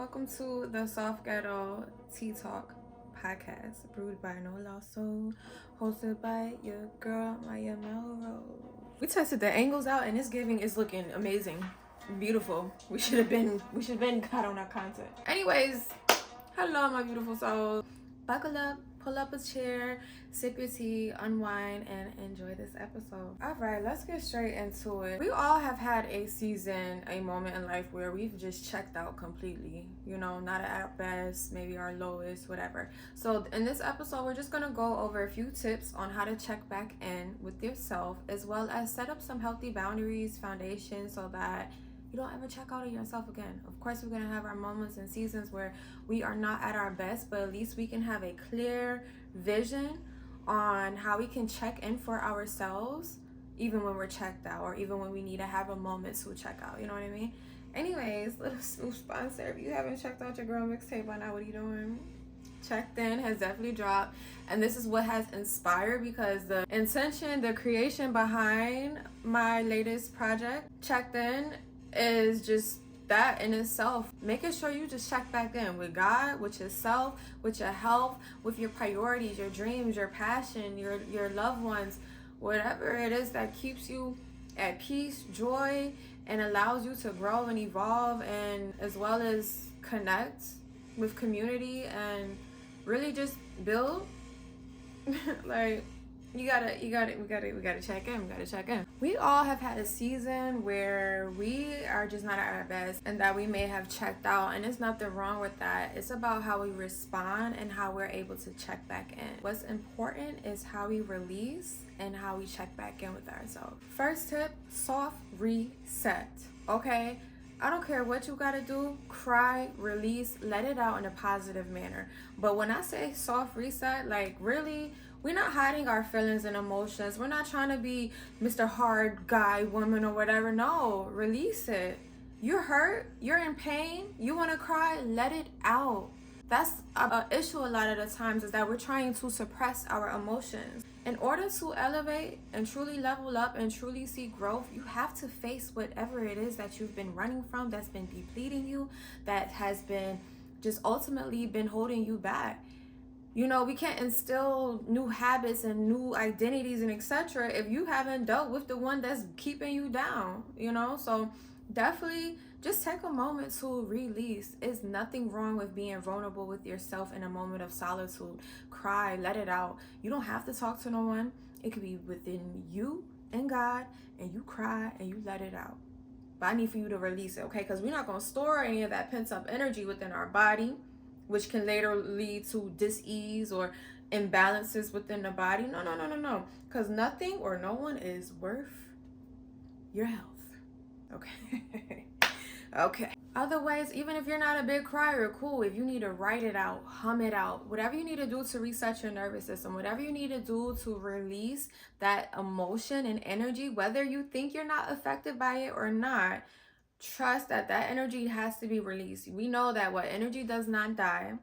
welcome to the Softghetto Tea Talk Podcast, brewed by No Lost Soul, hosted by your girl Mya Melrose. We tested the angles out, and this giving is looking amazing, beautiful. We should have been cut on our content. Anyways, hello, my beautiful souls. Buckle up, pull up a chair, sip your tea, unwind, and enjoy this episode. All right, let's get straight into it. We all have had a season, a moment in life where we've just checked out completely. You know, not at our best, maybe our lowest, whatever. So in this episode, we're just gonna go over a few tips on how to check back in with yourself, as well as set up some healthy boundaries, foundations, so that you don't ever check out of yourself again. Of course, we're gonna have our moments and seasons where we are not at our best, but at least we can have a clear vision on how we can check in for ourselves, even when we're checked out, or even when we need to have a moment to check out. You know what I mean? Anyways, little smooth sponsor. If you haven't checked out your girl mixtape by now, what are you doing? Checked In has definitely dropped, and this is what has inspired, because the intention, the creation behind my latest project, Checked In, is just that in itself, making sure you just check back in with God, with yourself, with your health, with your priorities, your dreams, your passion, your loved ones, whatever it is that keeps you at peace, joy, and allows you to grow and evolve, and as well as connect with community and really just build. Like, we gotta check in. We gotta check in. We all have had a season where we are just not at our best, and that we may have checked out, and there's nothing wrong with that. It's about how we respond and how we're able to check back in. What's important is how we release and how we check back in with ourselves. First tip: soft reset. Okay, I don't care what you gotta do, cry, release, let it out in a positive manner. But when I say soft reset, like, really, we're not hiding our feelings and emotions. We're not trying to be Mr. Hard Guy, woman, or whatever. No, release it. You're hurt, you're in pain, you wanna cry, let it out. That's an issue a lot of the times, is that we're trying to suppress our emotions. In order to elevate and truly level up and truly see growth, you have to face whatever it is that you've been running from, that's been depleting you, that has been just ultimately been holding you back. You know, we can't instill new habits and new identities and etc. if you haven't dealt with the one that's keeping you down, you know? So definitely just take a moment to release. There's nothing wrong with being vulnerable with yourself in a moment of solitude. Cry, let it out. You don't have to talk to no one. It could be within you and God, and you cry and you let it out. But I need for you to release it, okay? Because we're not going to store any of that pent-up energy within our body, which can later lead to dis-ease or imbalances within the body. No. Because nothing or no one is worth your health. Okay. Okay. Otherwise, even if you're not a big crier, cool. If you need to write it out, hum it out, whatever you need to do to reset your nervous system, whatever you need to do to release that emotion and energy, whether you think you're not affected by it or not, trust that energy has to be released. We know that what energy does not die,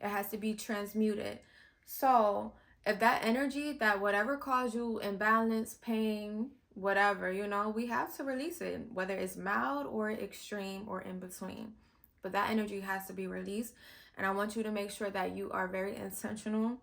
it has to be transmuted. So if that energy, that whatever caused you imbalance, pain, whatever, you know, we have to release it, whether it's mild or extreme or in between. But that energy has to be released, and I want you to make sure that you are very intentional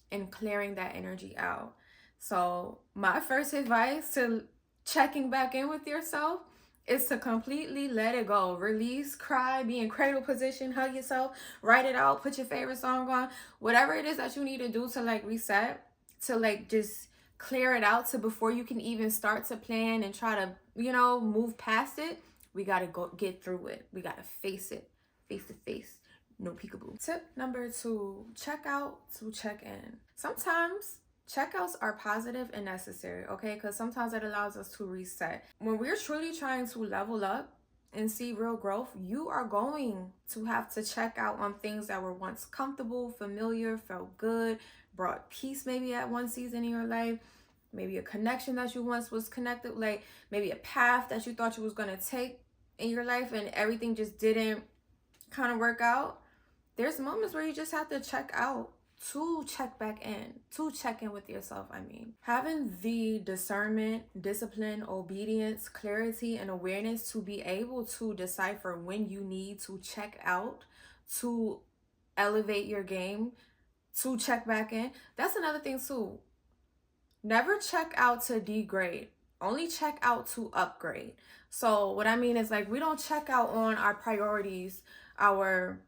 in clearing that energy out. So my first advice to checking back in with yourself is to completely let it go. Release, cry, be in cradle position, hug yourself, write it out, put your favorite song on, whatever it is that you need to do to like reset, to like just clear it out, to before you can even start to plan and try to, you know, move past it. We got to go get through it. We got to face it face to face. No peekaboo. Tip number 2, check out to check in. Sometimes checkouts are positive and necessary, okay? Because sometimes it allows us to reset. When we're truly trying to level up and see real growth, you are going to have to check out on things that were once comfortable, familiar, felt good, brought peace maybe at one season in your life, maybe a connection that you once was connected, like maybe a path that you thought you was going to take in your life and everything just didn't kind of work out. There's moments where you just have to check out to check in with yourself. Having the discernment, discipline, obedience, clarity, and awareness to be able to decipher when you need to check out, to elevate your game, to check back in. That's another thing too. Never check out to degrade, only check out to upgrade. So what I mean is, like, we don't check out on our priorities, our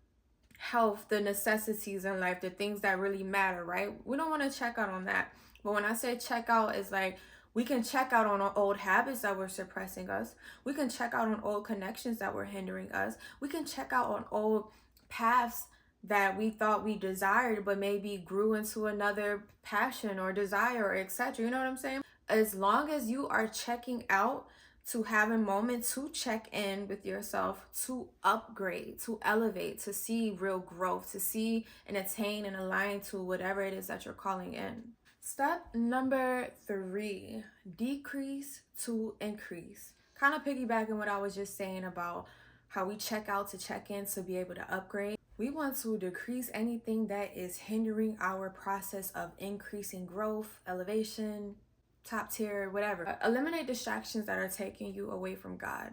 health, the necessities in life, the things that really matter, right? We don't want to check out on that. But when I say check out, it's like we can check out on old habits that were suppressing us. We can check out on old connections that were hindering us. We can check out on old paths that we thought we desired, but maybe grew into another passion or desire, or etc. You know what I'm saying? As long as you are checking out, to have a moment to check in with yourself, to upgrade, to elevate, to see real growth, to see and attain and align to whatever it is that you're calling in. Step number 3, decrease to increase. Kind of piggybacking what I was just saying about how we check out to check in to be able to upgrade. We want to decrease anything that is hindering our process of increasing growth, elevation, top tier, whatever. Eliminate distractions that are taking you away from God.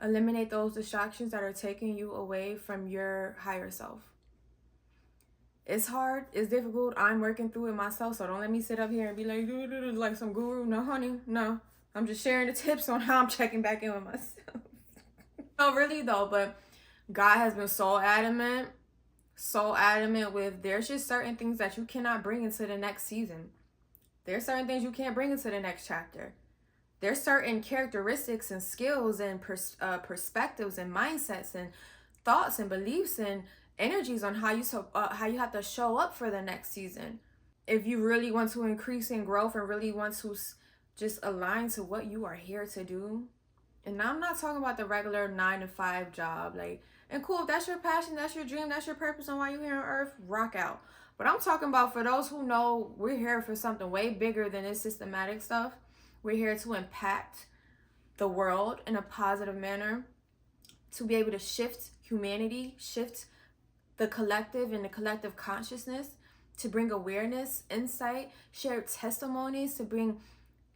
Eliminate those distractions that are taking you away from your higher self. It's hard, it's difficult. I'm working through it myself, so don't let me sit up here and be like some guru. No, honey, no. I'm just sharing the tips on how I'm checking back in with myself. No, really though, but God has been so adamant with, there's just certain things that you cannot bring into the next season. There's certain things you can't bring into the next chapter. There's certain characteristics and skills and perspectives and mindsets and thoughts and beliefs and energies on how you have to show up for the next season. If you really want to increase in growth and really want to just align to what you are here to do. And I'm not talking about the regular 9-to-5 job. Like, and cool, if that's your passion, that's your dream, that's your purpose on why you're here on earth, rock out. But I'm talking about for those who know we're here for something way bigger than this systematic stuff. We're here to impact the world in a positive manner, to be able to shift humanity, shift the collective and the collective consciousness, to bring awareness, insight, share testimonies, to bring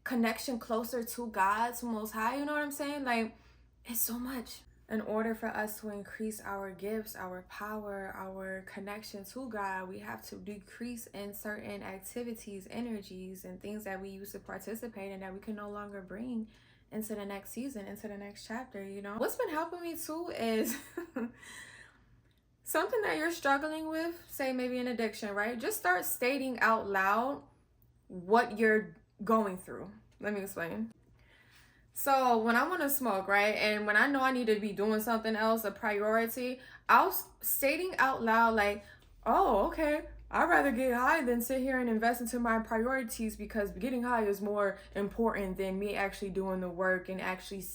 connection closer to God, to Most High. You know what I'm saying? Like, it's so much. In order for us to increase our gifts, our power, our connection to God, we have to decrease in certain activities, energies, and things that we used to participate in that we can no longer bring into the next season, into the next chapter, you know? What's been helping me too is something that you're struggling with, say maybe an addiction, right? Just start stating out loud what you're going through. Let me explain. So when I want to smoke, right, and when I know I need to be doing something else, a priority, I'll stating out loud like, oh, okay, I'd rather get high than sit here and invest into my priorities, because getting high is more important than me actually doing the work and actually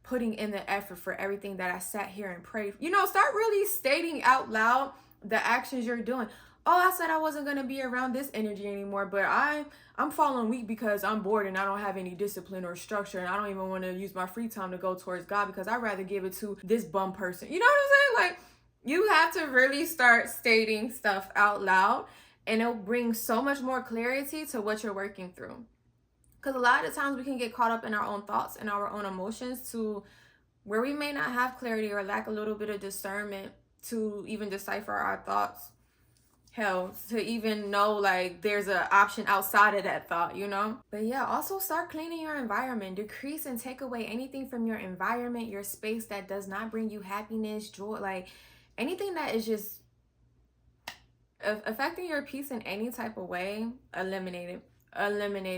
putting in the effort for everything that I sat here and prayed. You know, start really stating out loud the actions you're doing. Oh, I said I wasn't going to be around this energy anymore, but I'm falling weak because I'm bored and I don't have any discipline or structure, and I don't even want to use my free time to go towards God because I'd rather give it to this bum person. You know what I'm saying? Like, you have to really start stating stuff out loud, and it'll bring so much more clarity to what you're working through. Because a lot of times we can get caught up in our own thoughts and our own emotions to where we may not have clarity or lack a little bit of discernment to even decipher our thoughts. Hell, to even know like there's an option outside of that thought, you know? But yeah, also start cleaning your environment. Decrease and take away anything from your environment, your space, that does not bring you happiness, joy, like anything that is just affecting your peace in any type of way. Eliminate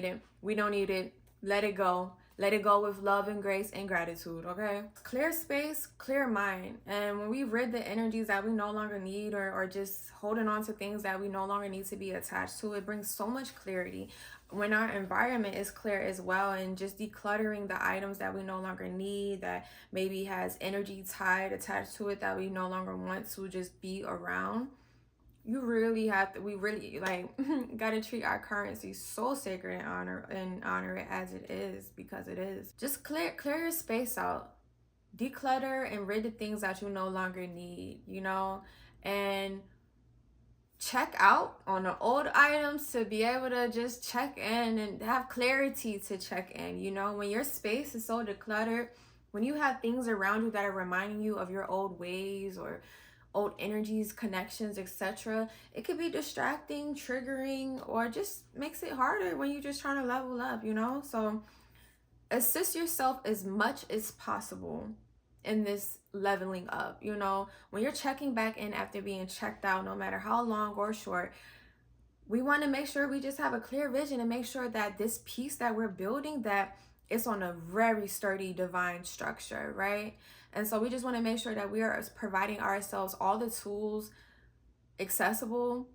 it. We don't need it. Let it go. Let it go with love and grace and gratitude, okay? Clear space, clear mind. And when we rid the energies that we no longer need, or just holding on to things that we no longer need to be attached to, it brings so much clarity. When our environment is clear as well, and just decluttering the items that we no longer need, that maybe has energy tied, attached to it, that we no longer want to just be around. We really gotta treat our currency so sacred and honor it as it is, because it is. Just clear your space out, declutter and rid the things that you no longer need, you know. And check out on the old items to be able to just check in and have clarity to check in. You know, when your space is so decluttered, when you have things around you that are reminding you of your old ways or old energies, connections, etc., it could be distracting, triggering, or just makes it harder when you're just trying to level up, you know? So assist yourself as much as possible in this leveling up. You know, when you're checking back in after being checked out, no matter how long or short, we want to make sure we just have a clear vision and make sure that this piece that we're building, that it's on a very sturdy divine structure, right? And so we just want to make sure that we are providing ourselves all the tools accessible,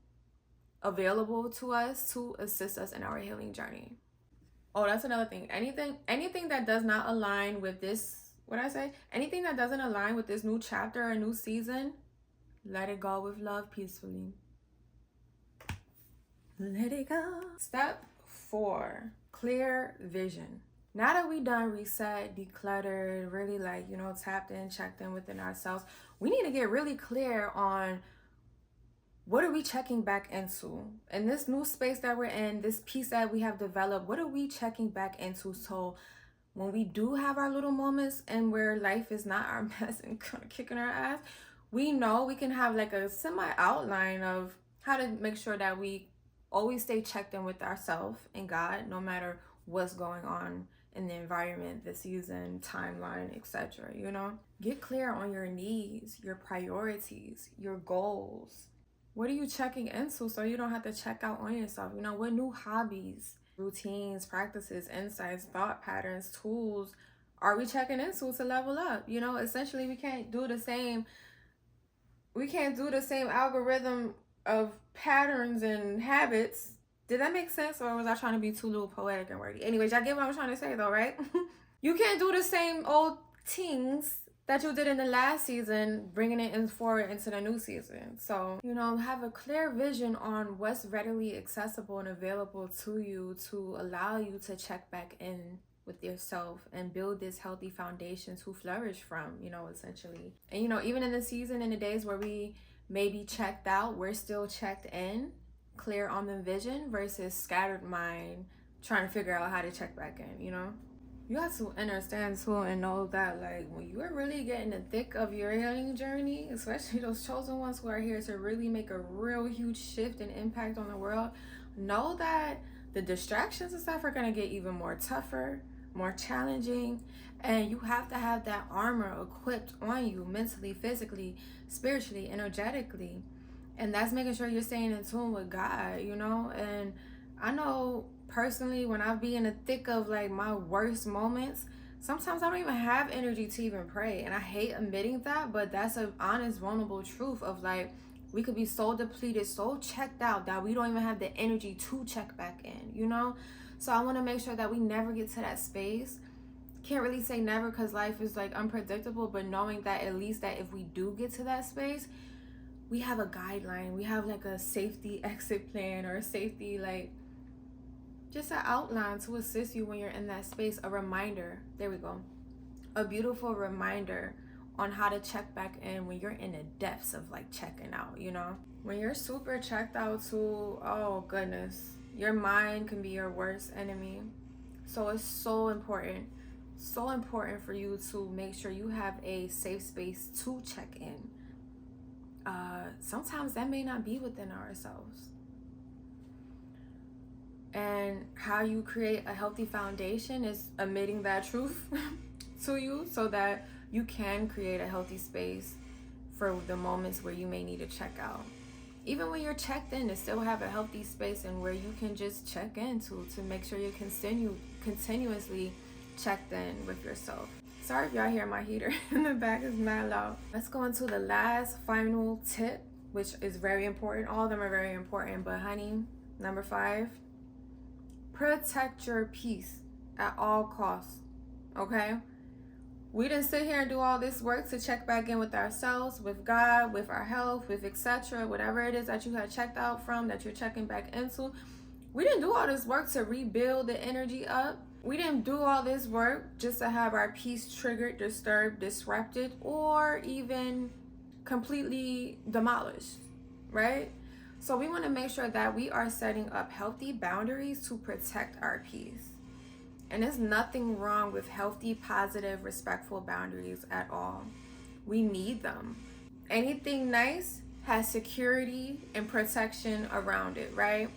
available to us to assist us in our healing journey. Oh, that's another thing. Anything that does not align with this, what I say? Anything that doesn't align with this new chapter or new season, let it go with love peacefully. Let it go. Step 4, clear vision. Now that we done reset, decluttered, really like, you know, tapped in, checked in within ourselves, we need to get really clear on what are we checking back into? In this new space that we're in, this piece that we have developed, what are we checking back into? So when we do have our little moments and where life is not our best and kind of kicking our ass, we know we can have like a semi outline of how to make sure that we always stay checked in with ourselves and God, no matter what's going on in the environment, the season, timeline, etc. You know, get clear on your needs, your priorities, your goals. What are you checking into so you don't have to check out on yourself? You know, what new hobbies, routines, practices, insights, thought patterns, tools are we checking into to level up? You know, essentially we can't do the same algorithm of patterns and habits. Did that make sense, or was I trying to be too little poetic and wordy? Anyways, y'all get what I'm trying to say though, right? You can't do the same old things that you did in the last season, bringing it in forward into the new season. So, you know, have a clear vision on what's readily accessible and available to you to allow you to check back in with yourself and build this healthy foundation to flourish from, you know, essentially. And, you know, even in the season, in the days where we may be checked out, we're still checked in, clear on the vision versus scattered mind, trying to figure out how to check back in, you know? You have to understand too and know that like when you are really getting the thick of your healing journey, especially those chosen ones who are here to really make a real huge shift and impact on the world, know that the distractions and stuff are going to get even more tougher, more challenging, and you have to have that armor equipped on you mentally, physically, spiritually, energetically. And that's making sure you're staying in tune with God, you know? And I know personally, when I be in the thick of like my worst moments, sometimes I don't even have energy to even pray. And I hate admitting that, but that's an honest, vulnerable truth of like, we could be so depleted, so checked out that we don't even have the energy to check back in, you know? So I want to make sure that we never get to that space. Can't really say never because life is like unpredictable, but knowing that at least that if we do get to that space, we have a guideline. We have like a safety exit plan or a safety like just an outline to assist you when you're in that space. A reminder, there we go, a beautiful reminder on how to check back in when you're in the depths of like checking out, you know? When you're super checked out too, oh goodness, your mind can be your worst enemy. So it's so important for you to make sure you have a safe space to check in. Sometimes that may not be within ourselves. And how you create a healthy foundation is admitting that truth to you so that you can create a healthy space for the moments where you may need to check out. Even when you're checked in, to still have a healthy space and where you can just check in to make sure you're continuously checked in with yourself. Sorry if y'all hear my heater in the back, it's mad loud. Let's go into the last final tip, which is very important. All of them are very important, but honey, number 5, protect your peace at all costs, okay? We didn't sit here and do all this work to check back in with ourselves, with God, with our health, with etc. Whatever it is that you had checked out from, that you're checking back into. We didn't do all this work to rebuild the energy up. We didn't do all this work just to have our peace triggered, disturbed, disrupted, or even completely demolished, right? So we want to make sure that we are setting up healthy boundaries to protect our peace. And there's nothing wrong with healthy, positive, respectful boundaries at all. We need them. Anything nice has security and protection around it, right?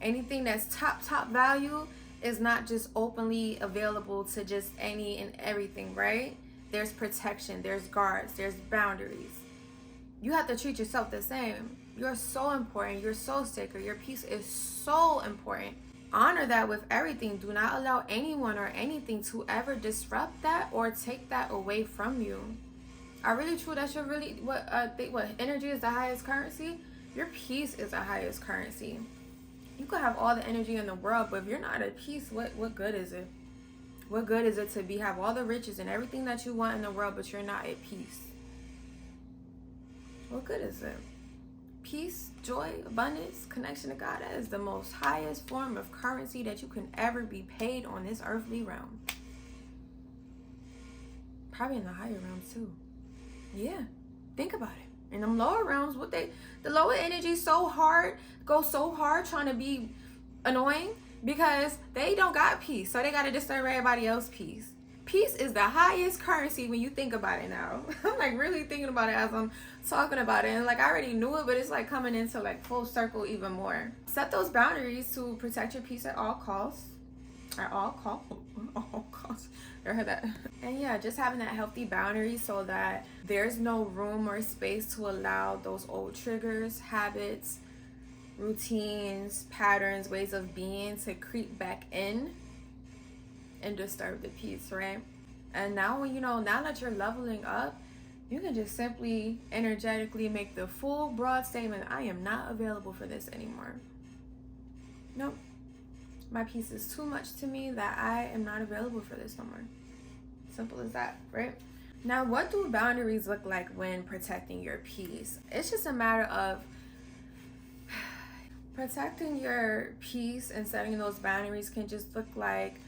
Anything that's top value is not just openly available to just any and everything, right? There's protection, there's guards, there's boundaries. You have to treat yourself the same. You're so important. You're so sacred. Your peace is so important. Honor that with everything. Do not allow anyone or anything to ever disrupt that or take that away from you. I really true. That should really what energy is the highest currency. Your peace is the highest currency. You could have all the energy in the world, but if you're not at peace, what good is it? What good is it to have all the riches and everything that you want in the world, but you're not at peace? What good is it? Peace, joy, abundance, connection to God, that is the most highest form of currency that you can ever be paid on this earthly realm. Probably in the higher realms too. Yeah, think about it. In them lower realms, the lower energy go so hard trying to be annoying because they don't got peace. So they got to disturb everybody else's peace. Peace is the highest currency when you think about it now. I'm like really thinking about it as I'm talking about it. And like I already knew it, but it's like coming into like full circle even more. Set those boundaries to protect your peace at all costs. At all costs. Ever heard that? And yeah, just having that healthy boundary so that there's no room or space to allow those old triggers, habits, routines, patterns, ways of being to creep back in and disturb the peace, right? And now now that you're leveling up, you can just simply energetically make the full broad statement, I am not available for this anymore. Nope. My peace is too much to me that I am not available for this no more. Simple as that, right? Now, what do boundaries look like when protecting your peace? It's just a matter of protecting your peace and setting those boundaries can just look like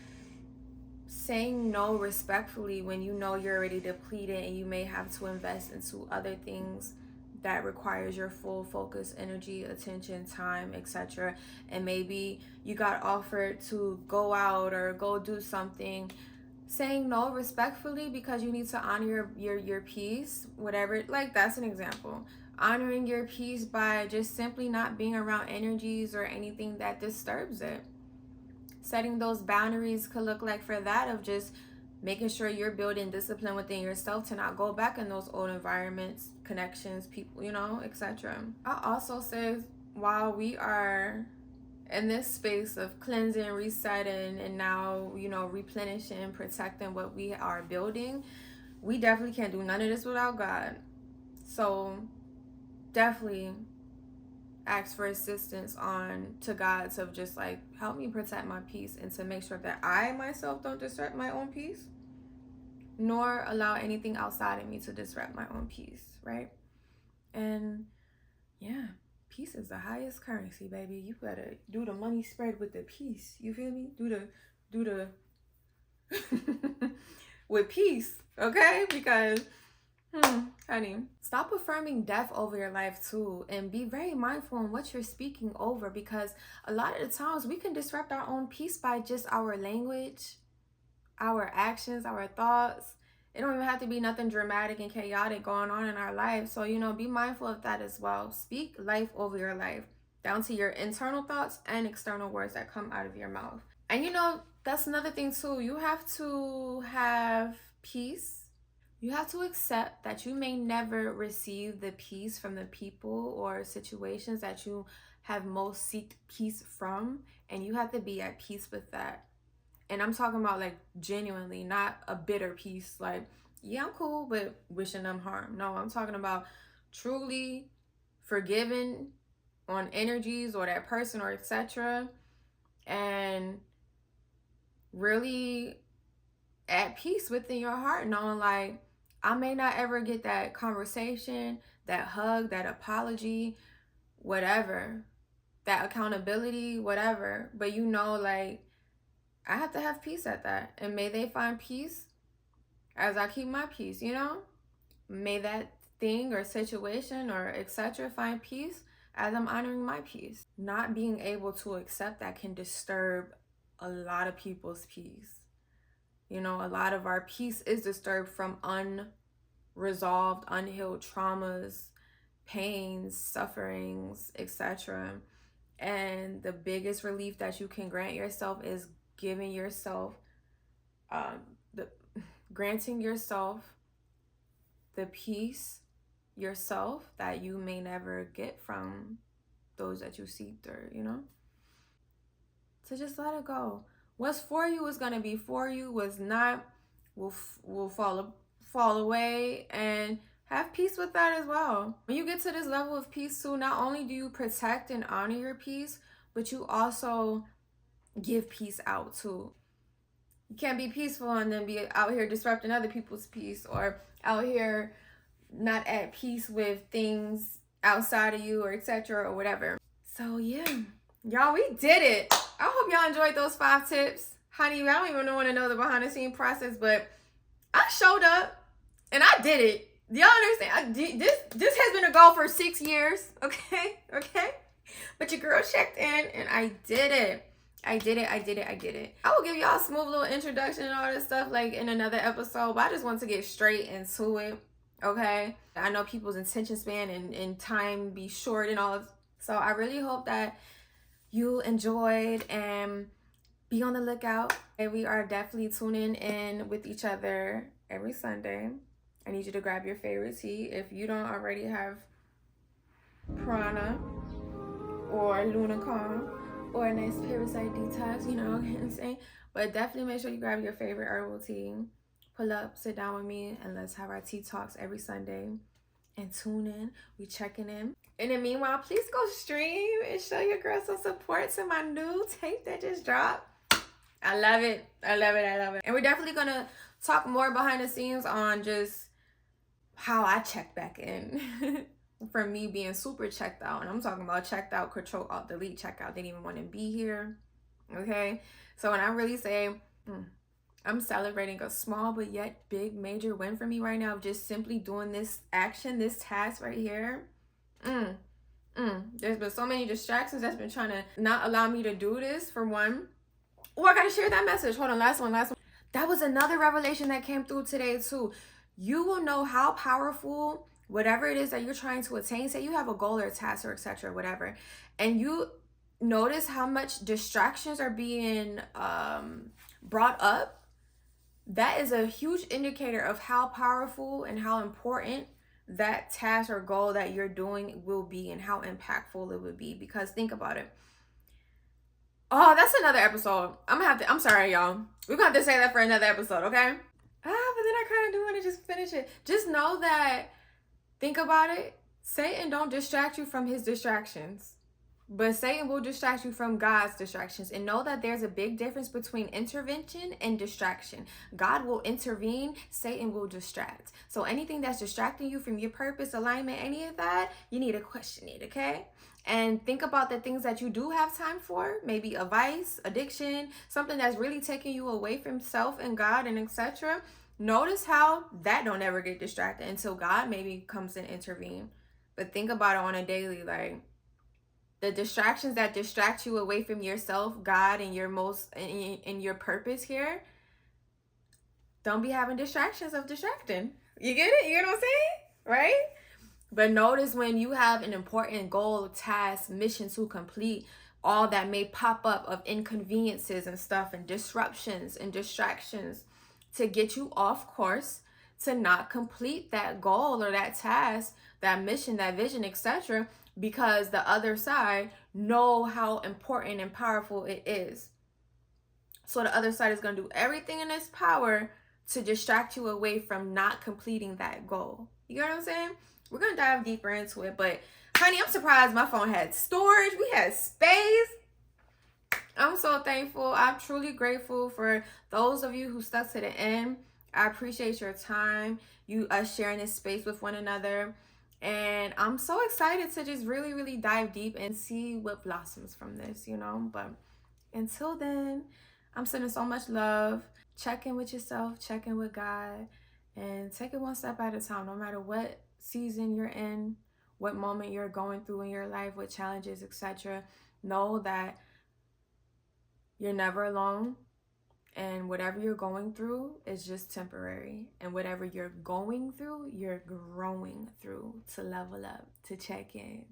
saying no respectfully when you know you're already depleted and you may have to invest into other things that requires your full focus, energy, attention, time, etc. And maybe you got offered to go out or go do something. Saying no respectfully because you need to honor your peace, whatever, like that's an example. Honoring your peace by just simply not being around energies or anything that disturbs it. Setting those boundaries could look like for that of just making sure you're building discipline within yourself to not go back in those old environments, connections, people, etc. I also say while we are in this space of cleansing, resetting, and now, replenishing, protecting what we are building, we definitely can't do none of this without God. So definitely ask for assistance to God to just like help me protect my peace and to make sure that I myself don't disrupt my own peace, nor allow anything outside of me to disrupt my own peace, right? And yeah, peace is the highest currency, baby. You better do the money spread with the peace. You feel me? Do the with peace, okay? Because honey, stop affirming death over your life too, and be very mindful on what you're speaking over, because a lot of the times we can disrupt our own peace by just our language, our actions, our thoughts. It don't even have to be nothing dramatic and chaotic going on in our life. So, be mindful of that as well. Speak life over your life, down to your internal thoughts and external words that come out of your mouth. And that's another thing too. You have to have peace. You have to accept that you may never receive the peace from the people or situations that you have most seeked peace from. And you have to be at peace with that. And I'm talking about like genuinely, not a bitter peace. Like, yeah, I'm cool, but wishing them harm. No, I'm talking about truly forgiving on energies or that person or etc. And really at peace within your heart, knowing like, I may not ever get that conversation, that hug, that apology, whatever, that accountability, whatever. But like, I have to have peace at that. And may they find peace as I keep my peace, May that thing or situation or etc. find peace as I'm honoring my peace. Not being able to accept that can disturb a lot of people's peace. You know, a lot of our peace is disturbed from unresolved, unhealed traumas, pains, sufferings, etc. And the biggest relief that you can grant yourself is giving yourself, the granting yourself the peace yourself that you may never get from those that you seek through, you know? So just let it go. What's for you is gonna be for you. What's not will fall away, and have peace with that as well. When you get to this level of peace too, not only do you protect and honor your peace, but you also give peace out too. You can't be peaceful and then be out here disrupting other people's peace, or out here not at peace with things outside of you, or etc. or whatever. So yeah, y'all, we did it. I hope y'all enjoyed those 5 tips. Honey, I don't even want to know the behind the scene process, but I showed up and I did it. Y'all understand? This has been a goal for 6 years. Okay. But your girl checked in and I did it. I did it. I will give y'all a smooth little introduction and all this stuff like in another episode, but I just want to get straight into it. Okay. I know people's attention span and time be short and all of, so I really hope that you enjoyed and be on the lookout. And we are definitely tuning in with each other every Sunday. I need you to grab your favorite tea. If you don't already have Prana or Luna Calm or a nice parasite detox, you know what I'm saying? But definitely make sure you grab your favorite herbal tea. Pull up, sit down with me, and let's have our tea talks every Sunday. And tune in. We checking in. And then meanwhile, please go stream and show your girl some support to my new tape that just dropped. I love it. And we're definitely going to talk more behind the scenes on just how I check back in. For me being super checked out. And I'm talking about checked out, control, alt, delete, check out. Didn't even want to be here. Okay? So when I really say, I'm celebrating a small but yet big major win for me right now of just simply doing this action, this task right here. There's been so many distractions that's been trying to not allow me to do this, for one. Oh, I gotta share that message. Hold on, last one. That was another revelation that came through today too. You will know how powerful whatever it is that you're trying to attain. Say you have a goal or a task or etc. whatever, and you notice how much distractions are being brought up. That is a huge indicator of how powerful and how important that task or goal that you're doing will be, and how impactful it would be. Because think about it. Oh, that's another episode. I'm sorry, y'all. We're gonna have to say that for another episode, okay? But then I kind of do want to just finish it. Just know that, think about it. Satan don't distract you from his distractions. But Satan will distract you from God's distractions. And know that there's a big difference between intervention and distraction. God will intervene, Satan will distract. So anything that's distracting you from your purpose, alignment, any of that, you need to question it, okay? And think about the things that you do have time for. Maybe a vice, addiction, something that's really taking you away from self and God and etc. Notice how that don't ever get distracted until God maybe comes and intervene. But think about it on a daily, like, the distractions that distract you away from yourself, God, and your in your purpose here. Don't be having distractions of distracting. You get it? You know what I'm saying? Right? But notice when you have an important goal, task, mission to complete, all that may pop up of inconveniences and stuff and disruptions and distractions to get you off course, to not complete that goal or that task, that mission, that vision, etc., because the other side know how important and powerful it is. So the other side is going to do everything in its power to distract you away from not completing that goal. You get what I'm saying? We're going to dive deeper into it. But honey, I'm surprised my phone had storage. We had space. I'm so thankful. I'm truly grateful for those of you who stuck to the end. I appreciate your time, us sharing this space with one another. And I'm so excited to just really, really dive deep and see what blossoms from this, you know. But until then, I'm sending so much love. Check in with yourself, check in with God, and take it one step at a time. No matter what season you're in, what moment you're going through in your life, what challenges, etc. Know that you're never alone, and whatever you're going through is just temporary. And whatever you're going through, you're growing through to level up, to check in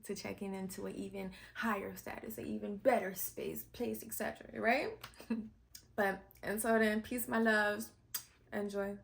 into an even higher status, an even better space, place, etc. Right? But until then, peace, my loves. Enjoy.